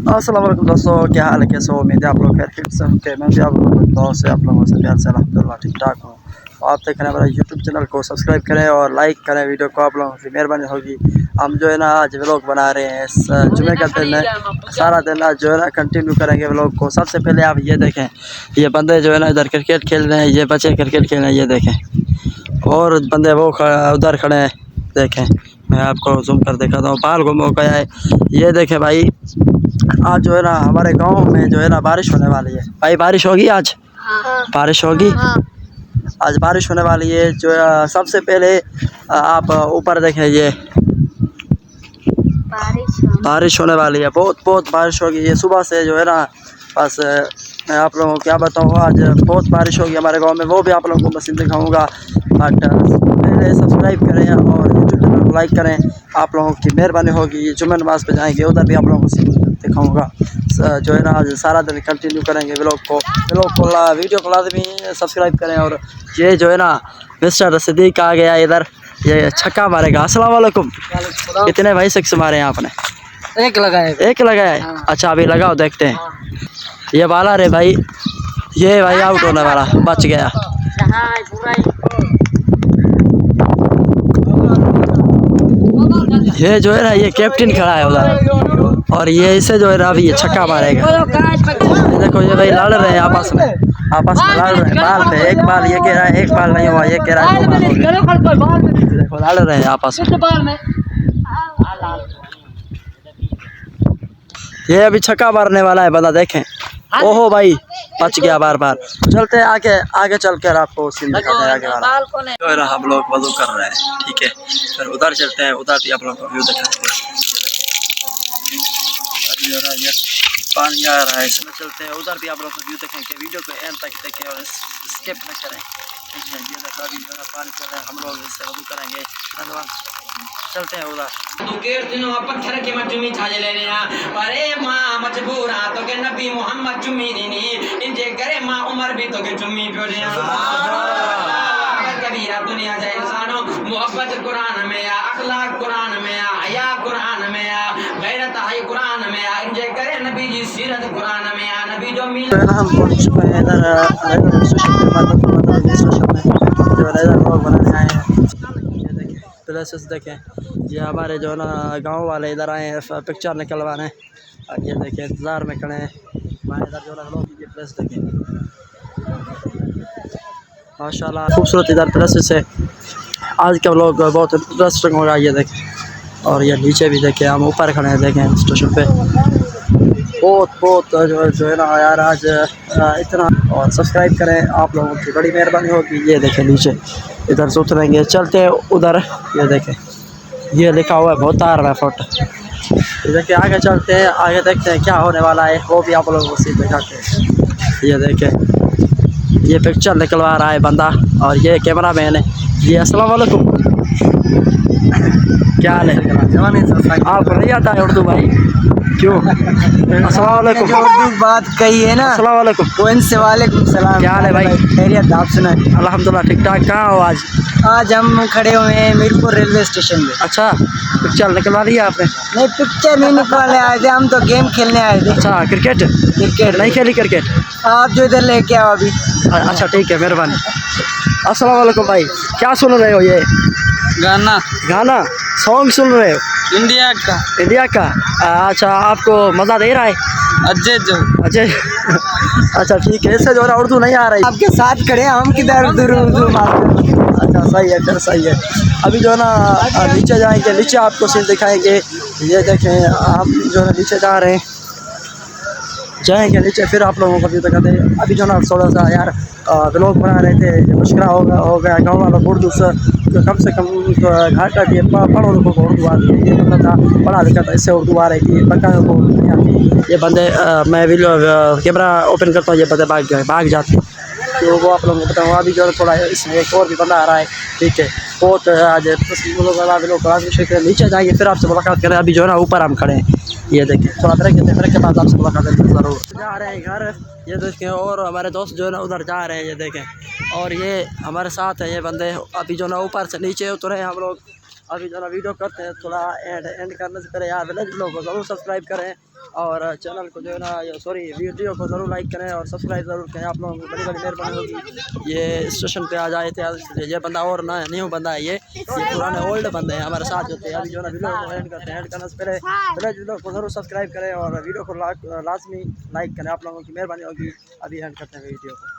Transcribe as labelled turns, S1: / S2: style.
S1: अस्सलाम वालेकुम दोस्तों, क्या हाल है, कैसे हो? उम्मीद है आप लोग खैर से होंगे। मैं भी आप लोगों को दुआ से आप लोगों से प्यार से अल्हम्दुलिल्लाह ठीक ठाक हूँ। आप देख रहे हैं हमारा यूट्यूब चैनल को सब्सक्राइब करें और लाइक करें वीडियो को, आप लोगों की मेहरबानी होगी। हम जो है ना आज व्लॉग बना रहे हैं जुमे का दिन है, सारा दिन आज जो है ना कंटिन्यू करेंगे व्लॉग को। सबसे पहले आप ये देखें, ये बंदे जो है ना इधर क्रिकेट खेल रहे हैं, ये बच्चे क्रिकेट खेल रहे हैं, ये देखें। और बंदे वो उधर खड़े हैं, देखें मैं आपको जूम कर दिखाता हूँ। बाल गुम हो गया है, ये देखें भाई। आज जो है ना हमारे गांव में जो है ना बारिश होने वाली है भाई। बारिश होगी आज? हाँ। बारिश होगी? हाँ। आज बारिश होने वाली है। जो सबसे पहले आप ऊपर देखें, ये बारिश होने वाली है, बहुत बारिश होगी। ये सुबह से जो है ना बस मैं आप लोगों को क्या बताऊँ, आज बहुत बारिश होगी हमारे गांव में, वो भी आप लोगों को मसीन दिखाऊंगा। बट पहले सब्सक्राइब करें और यूट्यूब चैनल को लाइक करें, आप लोगों की मेहरबानी होगी। जुम्मे नमाज़ पे जाएंगे, उधर भी आप लोगों को दिखाऊंगा। जो है ना आज सारा दिन कंटिन्यू करेंगे व्लॉग को। वीडियो को लाजमी सब्सक्राइब करें। और ये जो है ना मिस्टर सिद्दीक आ गया इधर, ये छक्का मारेगा। अस्सलाम वालेकुम। कितने भाई सिक्स मारे हैं आपने?
S2: एक लगाए।
S1: एक लगाया है?
S2: हाँ।
S1: अच्छा अभी लगाओ, देखते हैं। ये बाला रे भाई, ये भाई आउट होने वाला, बच गया। ये जो है ना ये कैप्टन खड़ा है उधर, और ये इसे जो है ना अभी ये छक्का मारेगा। ये देखो, ये भाई लड़ रहे हैं आपस में लड़ रहे हैं बाल पे। एक बाल ये कह रहा है, एक बाल नहीं हुआ, ये कह रहा है देखो लड़ रहे हैं आपस में। ये अभी छक्का मारने वाला है बंदा, देखें। ओहो भाई बच गया बार बार। चलते हैं आगे चल कर आपको सीन दिखाते हैं आगे वाला। जो है ना हम लोग वज़ू कर रहे हैं, ठीक है। फिर उधर चलते हैं, उधर भी आप लोग को व्यू दिखाएंगे। अभी जो है ना ये पानी आ रहा है, इसमें चलते हैं, उधर भी आप लोग को व्यू दिखाएंगे। वीडियो को एंड तक देखें और स्किप न करें, ठीक है। ये देखो अभी जो है पानी चल रहा है, हम लोग इससे वज़ू करेंगे। धन्यवाद, चलते हैं उधर। पत्थर के मचुमी छाजे लेने ना अरे मां मजबूरा तो के नबी मोहम्मद चुमी नी इंजे करे मां उमर भी तो के चुमी प्योरे कबीरा दुनिया जाए इंसानो मोहब्बत कुरान में या अखलाक कुरान में या हया कुरान में या गैरत है कुरान में या इंजे करे नबी जी सीरत कुरान में या नबी जो मिल हम पहुंच चुके हैं इधर स्टेशन में जो इधर लोग बनाने आए हैं। प्लेसेस देखें, ये हमारे जो ना गांव वाले इधर आए हैं पिक्चर निकलवाने। और ये देखें इंतज़ार में खड़े हैं हमारे इधर जो लोग। ये प्लेस देखें, माशाल्लाह खूबसूरत इधर प्लेसेस है। आज का लोग बहुत इंटरेस्टिंग होगा, ये देखें। और ये नीचे भी देखें, हम ऊपर खड़े हैं, देखें स्टेशन पे बहुत जो है ना यार आज इतना। और सब्सक्राइब करें, आप लोगों की बड़ी मेहरबानी होगी। ये देखें नीचे इधर से उतरेंगे, चलते हैं उधर। ये देखें, ये लिखा हुआ है बहुत आ रहा है फोटो। ये देखिए आगे चलते हैं, आगे देखते हैं क्या होने वाला है, वो भी आप लोगों को सीधे दिखाते हैं। ये देखें, ये पिक्चर निकलवा रहा है बंदा, और ये कैमरा मैन है। जी अस्सलाम वालेकुम, क्या हाल है? आपको नहीं आता है उर्दू भाई? क्यों? अस्सलाम वालेकुम।
S2: जो उर्दू बात कही है ना,
S1: अस्सलाम वालेकुम।
S2: कौन से वालेकुम सलाम।
S1: क्या हाल है भाई?
S2: खैरियत, आप सुनाए?
S1: अल्हम्दुलिल्लाह ठीक ठाक। कहाँ हो आज?
S2: आज हम खड़े हुए हैं मीरपुर रेलवे स्टेशन में।
S1: अच्छा पिक्चर निकलवा लिया आपने?
S2: नहीं पिक्चर नहीं निकालने आए थे, हम तो गेम खेलने आए थे।
S1: अच्छा क्रिकेट नहीं खेली क्रिकेट?
S2: आप जो इधर लेके आओ अभी।
S1: अच्छा ठीक है, मेहरबानी। अस्सलाम वालेकुम भाई, क्या सुन रहे हो? ये गाना सॉन्ग सुन रहे हो? इंडिया का। अच्छा आपको मज़ा दे रहा है? अजय अच्छा ठीक है, इससे जो है उर्दू नहीं आ रही।
S2: आपके साथ खड़े हैं, हम किधर उर्दू मारते हैं।
S1: अच्छा सही है, फिर सही है। अभी जो है ना नीचे जाएंगे, नीचे आपको सीन दिखाएंगे। ये देखें हम जो है नीचे जा रहे हैं, जाएंगे नीचे, फिर आप लोगों को भी दिखाते हैं। अभी जो ना थोड़ा सा यार व्लॉग बना रहे थे, मुश्किल हो गया गाँव वालों को उर्दू से कम घाटा दिए पढ़ो लोगों को उर्दू आती है। ये बंदा था पढ़ा लिखा था, इससे उर्दू आ रही थी, पक्का को उर्दू नहीं आती। ये बंदे मैं वीडियो कैमरा ओपन करता हूँ, ये बंदे भाग जाते हैं। तो वो आप लोगों को बताऊँ। अभी जो थोड़ा इसमें एक और भी बंदा आ रहा है, ठीक है। बहुत आज नीचे जाएंगे, फिर आपसे मुलाकात करें। अभी जो है ना ऊपर हम खड़े हैं, ये देखें थोड़ा ब्रेक के बाद आपसे मुलाकात करेंगे ज़रूर। जा रहे हैं घर, ये देखें। और हमारे दोस्त जो है ना उधर जा रहे हैं, ये देखें। और ये हमारे साथ है ये बंदे। अभी जो ना ऊपर से नीचे उतरे हैं हम लोग। अभी जो ना वीडियो करते हैं, थोड़ा एंड करने से पहले यार विलेज लोग को ज़रूर सब्सक्राइब करें और चैनल को जो है ना सॉरी वीडियो को ज़रूर लाइक करें और सब्सक्राइब ज़रूर करें। आप लोगों की बड़ी बड़ी मेहरबानी होगी। ये स्टेशन पे आ जाए थे, ये बंदा और ना न्यू बंदा है, ये पुराने ओल्ड बंदे हैं हमारे साथ होते हैं। अभी जो है ना वीडियो को एंड करते हैं, एंड करने से पहले वीडियो को ज़रूर सब्सक्राइब करें और वीडियो को लाजमी लाइक करें। आप लोगों की मेहरबानी होगी। अभी एंड करते हैं वीडियो को।